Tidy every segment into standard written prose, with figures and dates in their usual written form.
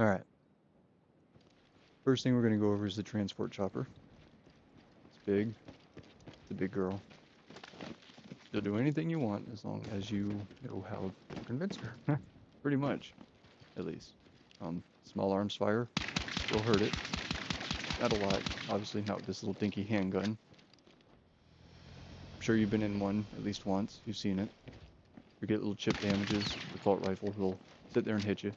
Alright. First thing we're going to go over is the transport chopper. It's big. It's a big girl. She'll do anything you want as long as you know how to convince her. Pretty much, at least. Small arms fire will hurt it. Not a lot. Obviously not with this little dinky handgun. I'm sure you've been in one at least once. You've seen it. You get little chip damages. The assault rifle will sit there and hit you.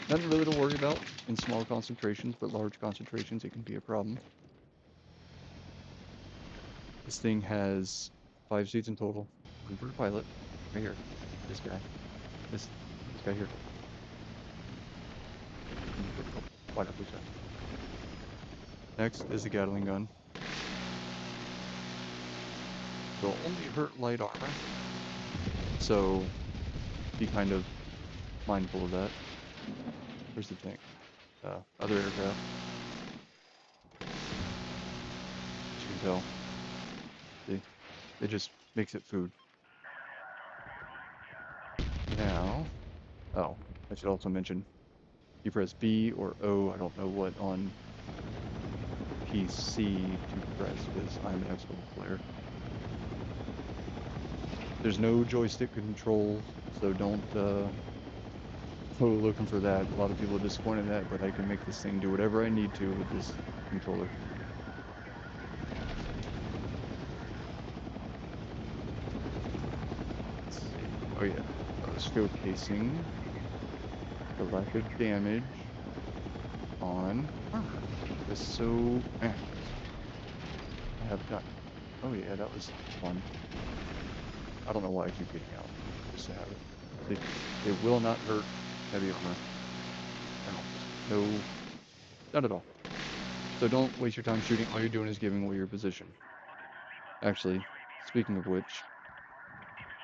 Nothing really to worry about in small concentrations, but large concentrations it can be a problem. This thing has 5 seats in total. One per pilot. Right here. This guy. This guy here. Why not push that? Next is the Gatling gun. Will only hurt light armor, so be kind of mindful of that. Here's the thing. Other aircraft. As you can tell, it just makes it food. Now, oh, I should also mention, you press B or O, I don't know what on PC to press because I'm an Xbox player. There's no joystick control, so don't go looking for that. A lot of people are disappointed in that, but I can make this thing do whatever I need to with this controller. Let's see. Oh yeah, I was showcasing the lack of damage on armor. It's so I have done. Oh yeah, that was fun. I don't know why I keep getting out. Just to have it. It will not hurt heavy armor. No, not at all. So don't waste your time shooting. All you're doing is giving away your position. Actually, speaking of which,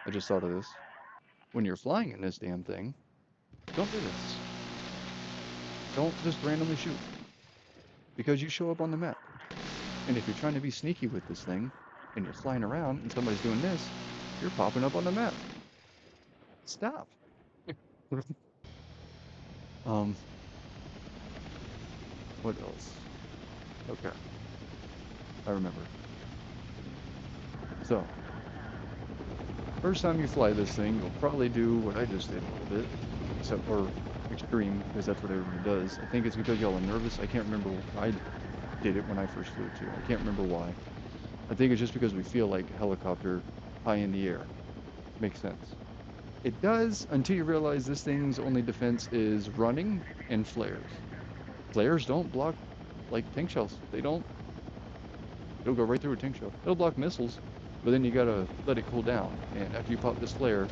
I just thought of this. When you're flying in this damn thing, don't do this. Don't just randomly shoot. Because you show up on the map. And if you're trying to be sneaky with this thing, and you're flying around and somebody's doing this, you're popping up on the map. Stop. What else? Okay. I remember. So, first time you fly this thing, you'll probably do what I just did a little bit, except for extreme, because that's what everyone does. I think it's because y'all are nervous. I can't remember. I did it when I first flew too. I can't remember why. I think it's just because we feel like a helicopter high in the air. Makes sense. It does until you realize this thing's only defense is running and flares. Flares don't block like tank shells. It'll go right through a tank shell. It'll block missiles, but then you gotta let it cool down. And after you pop this flare,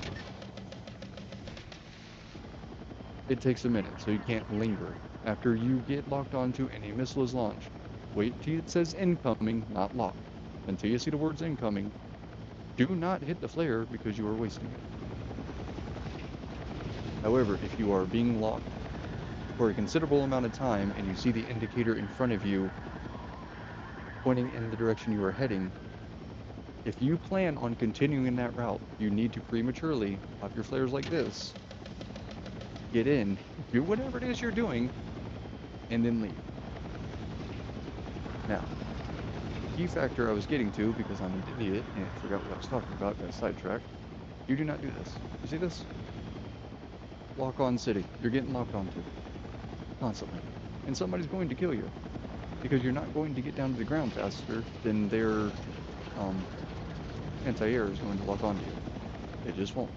it takes a minute, so you can't linger. After you get locked onto and a missile is launched, wait till it says incoming, not locked. Until you see the words incoming, do not hit the flare because you are wasting it. However, if you are being locked for a considerable amount of time and you see the indicator in front of you pointing in the direction you are heading, if you plan on continuing that route, you need to prematurely pop your flares like this, get in, do whatever it is you're doing, and then leave. Now, key factor I was getting to, because I'm an idiot and forgot what I was talking about, got sidetracked, you do not do this. You see this? Lock on city. You're getting locked onto. Constantly. And somebody's going to kill you. Because you're not going to get down to the ground faster than their anti-air is going to lock onto you. It just won't.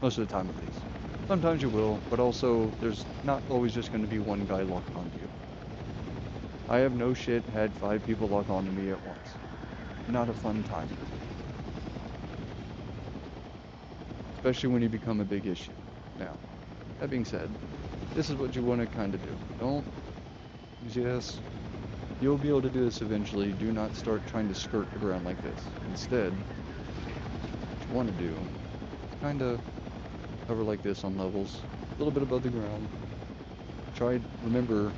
Most of the time, at least. Sometimes you will, but also there's not always just going to be one guy locked onto you. I have no shit had 5 people lock onto me at once. Not a fun time. Especially when you become a big issue. Now, that being said, this is what you want to kind of do. Don't, yes, you'll be able to do this eventually. Do not start trying to skirt the ground like this. Instead, what you want to do, kind of hover like this on levels, a little bit above the ground. Remember,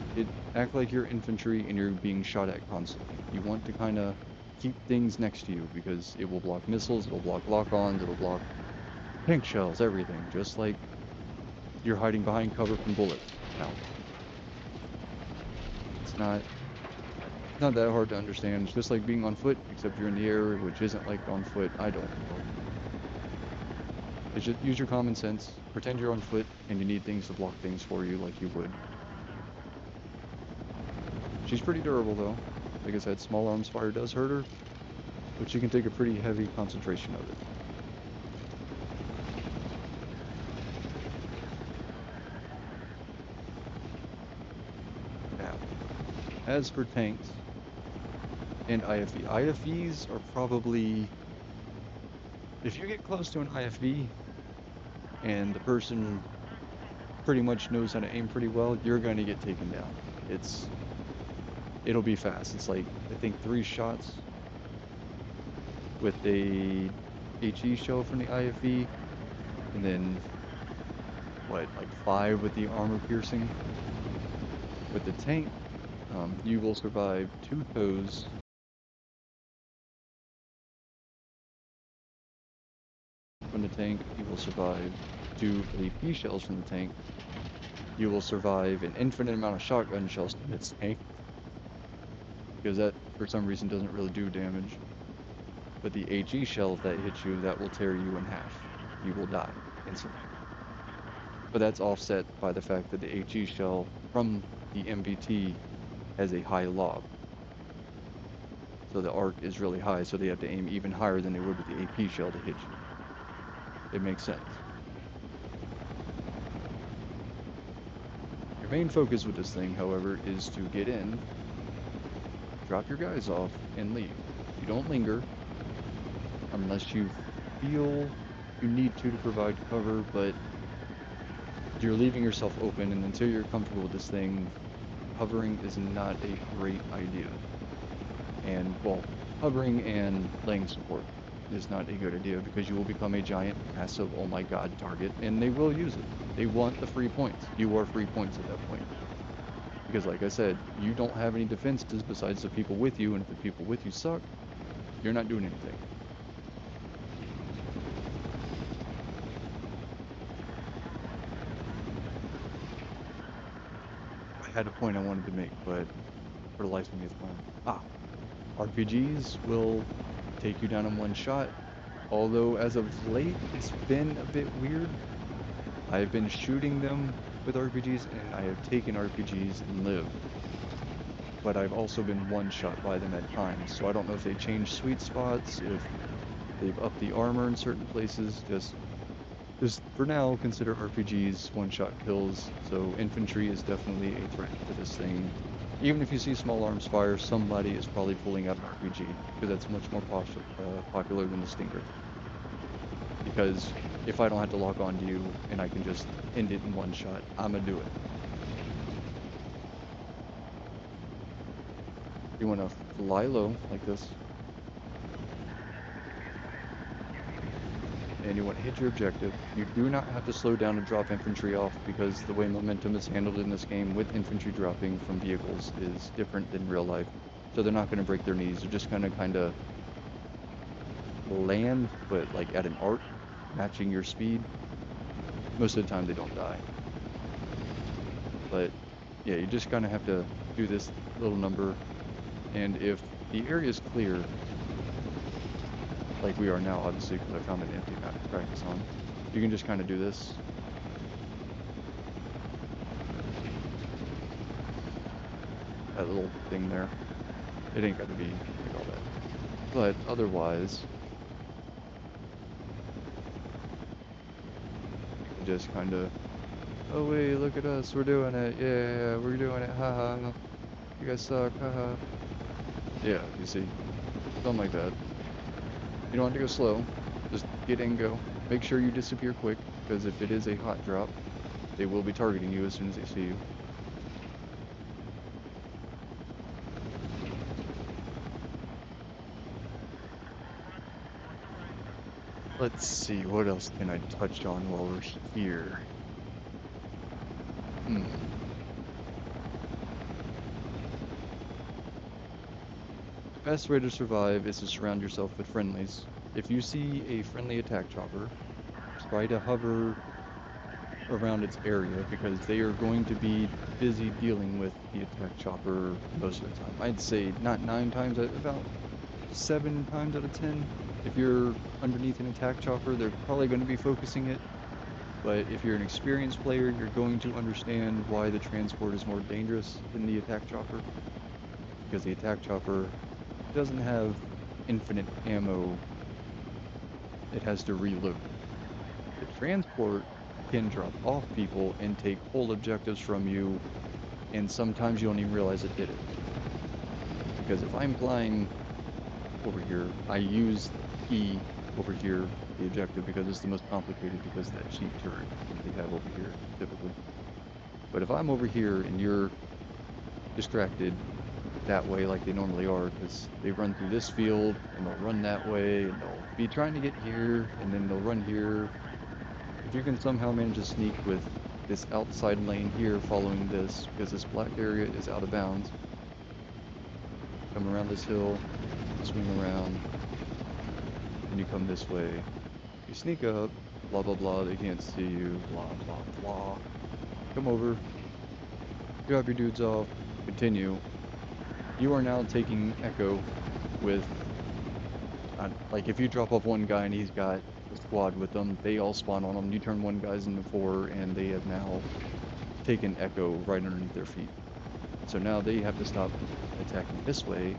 act like you're infantry and you're being shot at constantly. You want to kind of keep things next to you because it will block missiles, it'll block lock-ons, it'll block tank shells, everything. Just like you're hiding behind cover from bullets. Now, not that hard to understand. It's just like being on foot, except you're in the air, which isn't like on foot. I don't know. It's just use your common sense. Pretend you're on foot and you need things to block things for you like you would. She's pretty durable though. Like I said, small arms fire does hurt her, but she can take a pretty heavy concentration of it. Now, as for tanks and IFV, IFVs are probably, if you get close to an IFV and the person pretty much knows how to aim pretty well, you're going to get taken down. It'll be fast. It's like, I think 3 shots with a HE shell from the IFV, and then what, like 5 with the armor piercing. With the tank, you will survive 2 toes from the tank. You will survive 2 AP shells from the tank. You will survive an infinite amount of shotgun shells from its tank, because that, for some reason, doesn't really do damage. But the HE shell, if that hits you, that will tear you in half. You will die instantly. But that's offset by the fact that the HE shell from the MBT has a high lob. So the arc is really high, so they have to aim even higher than they would with the AP shell to hit you. It makes sense. Your main focus with this thing, however, is to get in, drop your guys off, and leave. You don't linger unless you feel you need to provide cover, but you're leaving yourself open, and until you're comfortable with this thing, hovering is not a great idea. And, well, hovering and laying support is not a good idea, because you will become a giant, massive, oh my god target, and they will use it. They want the free points. You are free points at that point. Because like I said, you don't have any defenses besides the people with you, and if the people with you suck, you're not doing anything. I had a point I wanted to make, but for the life of me it's gone. RPGs will take you down in one shot, although as of late it's been a bit weird. I have been shooting them with RPGs, and I have taken RPGs and lived. But I've also been one-shot by them at times, so I don't know if they changed sweet spots, if they've upped the armor in certain places. Just for now, consider RPGs one-shot kills, so infantry is definitely a threat to this thing. Even if you see small arms fire, somebody is probably pulling out an RPG, because that's much more popular than the Stinger. Because if I don't have to lock onto you and I can just end it in one shot, I'm gonna do it. You want to fly low like this, and you want to hit your objective. You do not have to slow down and drop infantry off, because the way momentum is handled in this game with infantry dropping from vehicles is different than real life. So they're not going to break their knees. They're just going to kind of land, but like at an arc, matching your speed. Most of the time they don't die. But yeah, you just kind of have to do this little number. And if the area is clear, like we are now, obviously, because I found an empty map to practice on, you can just kind of do this. That little thing there. It ain't got to be like all that. But otherwise, you can just kind of, oh wait, look at us, we're doing it, yeah, we're doing it, haha. You guys suck, haha. Yeah, you see, something like that. You don't have to go slow, just get in, go. Make sure you disappear quick, because if it is a hot drop, they will be targeting you as soon as they see you. Let's see, what else can I touch on while we're here? The best way to survive is to surround yourself with friendlies. If you see a friendly attack chopper, try to hover around its area because they are going to be busy dealing with the attack chopper most of the time. I'd say not 9 times, about 7 times out of 10. If you're underneath an attack chopper, they're probably going to be focusing it. But if you're an experienced player, you're going to understand why the transport is more dangerous than the attack chopper. Because the attack chopper doesn't have infinite ammo, it has to reload. The transport can drop off people and take whole objectives from you, and sometimes you don't even realize it did it. Because if I'm flying over here, I use E over here, the objective, because it's the most complicated because of that cheap turret that they have over here, typically. But if I'm over here and you're distracted that way like they normally are, because they run through this field and they'll run that way and they'll be trying to get here and then they'll run here. If you can somehow manage to sneak with this outside lane here following this, because this black area is out of bounds, come around this hill, swing around, and you come this way. You sneak up, blah blah blah, they can't see you, blah blah blah. Come over, drop your dudes off, continue. You are now taking Echo with, like, if you drop off one guy and he's got a squad with them, they all spawn on him. You turn one guy's into 4, and they have now taken Echo right underneath their feet. So now they have to stop attacking this way,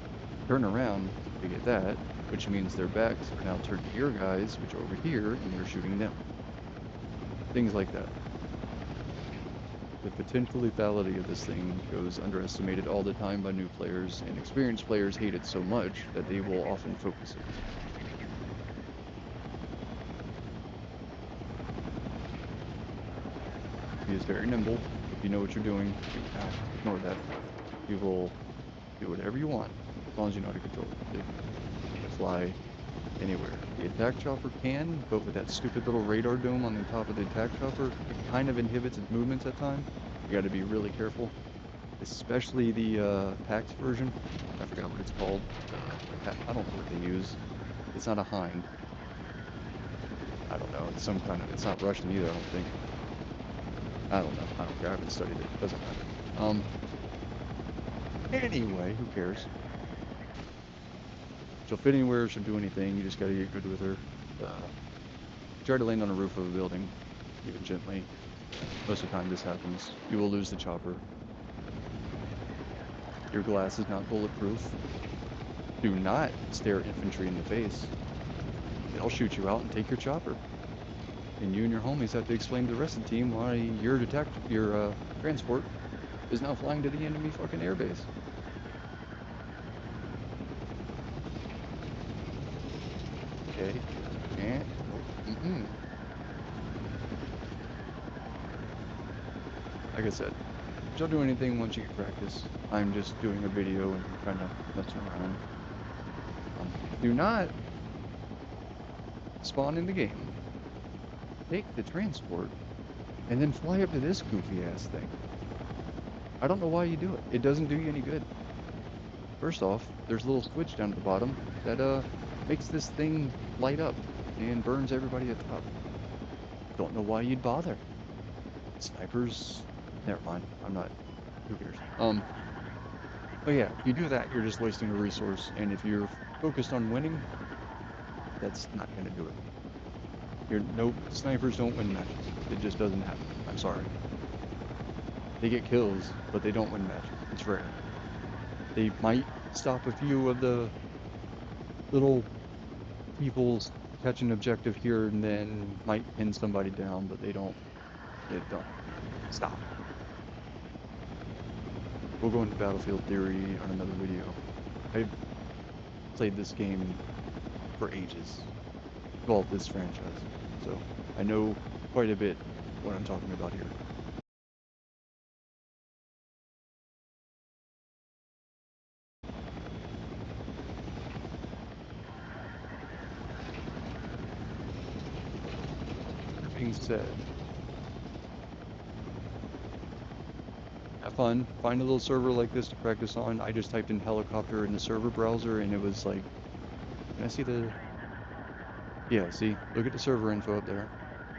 turn around to get that, which means their backs are now turned to your guys, which are over here, and you're shooting them. Things like that. The potential lethality of this thing goes underestimated all the time by new players, and experienced players hate it so much that they will often focus it. He is very nimble. If you know what you're doing, ignore that. You will do whatever you want, as long as you know how to control it. You can fly anywhere. The attack chopper can, but with that stupid little radar dome on the top of the attack chopper, it kind of inhibits its movements at times. You got to be really careful, especially the PAX version. I forgot what it's called. I don't know what they use. It's not a Hind. I don't know. It's some kind of. It's not Russian either. I don't think. I don't know. I don't care. I haven't studied it. Doesn't matter. Anyway, who cares? She'll fit anywhere. She'll do anything. You just gotta get good with her. Try to land on a roof of a building, even gently. Most of the time this happens. You will lose the chopper. Your glass is not bulletproof. Do not stare infantry in the face. They'll shoot you out and take your chopper. And you and your homies have to explain to the rest of the team why your transport is now flying to the enemy fucking airbase. Okay. And like I said, you'll do anything once you get practice. I'm just doing a video and kind of messing around. Do not spawn in the game, take the transport, and then fly up to this goofy ass thing. I don't know why you do it. It doesn't do you any good. First off, there's a little switch down at the bottom that makes this thing light up and burns everybody at the top. Don't know why you'd bother. Snipers, never mind. I'm not. Who cares? But yeah, if you do that, you're just wasting a resource. And if you're focused on winning, that's not gonna do it. Nope, snipers don't win matches. It just doesn't happen. I'm sorry. They get kills, but they don't win matches. It's rare. They might stop a few of the little people's catch an objective here and then, might pin somebody down, but they don't. It don't. Stop. We'll go into Battlefield Theory on another video. I've played this game for ages. Well, this franchise. So I know quite a bit what I'm talking about here. That being said, have fun. Find a little server like this to practice on. I just typed in helicopter in the server browser and it was like, can I see the... Yeah, see? Look at the server info up there.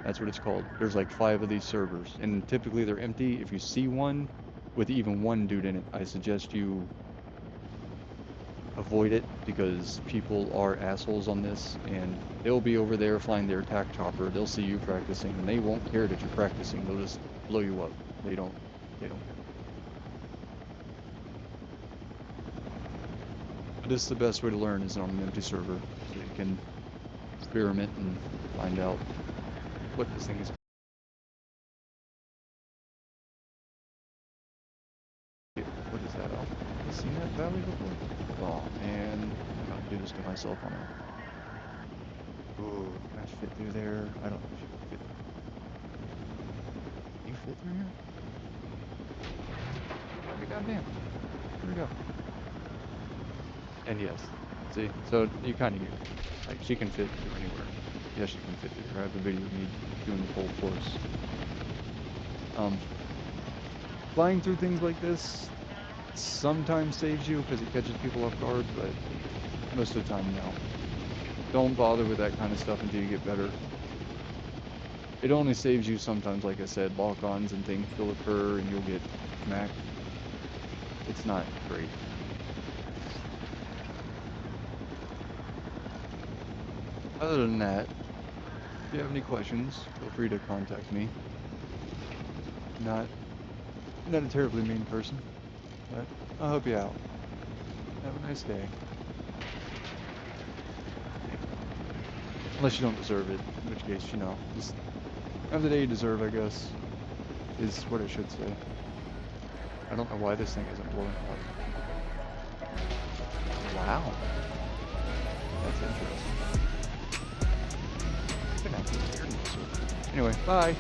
That's what it's called. There's like 5 of these servers, and typically they're empty. If you see one with even one dude in it, I suggest you avoid it because people are assholes on this, and they'll be over there flying their attack chopper. They'll see you practicing, and they won't care that you're practicing. They'll just blow you up. They don't care. But this is the best way to learn is on an empty server, so you can experiment and find out what this thing is. What is that? Have you seen that valley before? Oh man, I'm gonna do this to myself on it. Ooh, can I fit through there? I don't know if you can fit. You fit through here? I'll be goddamn. Here we go. And yes, see, so you kind of get, like, she can fit through anywhere. Yes, she can fit through here. I have a video of me doing the whole course. Flying through things like this sometimes saves you because it catches people off guard, but most of the time, no. Don't bother with that kind of stuff until you get better. It only saves you sometimes, like I said, lock-ons and things will occur and you'll get smacked. It's not great. Other than that, if you have any questions, feel free to contact me. Not a terribly mean person, but I'll help you out. Have a nice day. Unless you don't deserve it, in which case, you know, just have the day you deserve, I guess, is what I should say. I don't know why this thing isn't blowing up. Wow. That's interesting. Anyway, bye.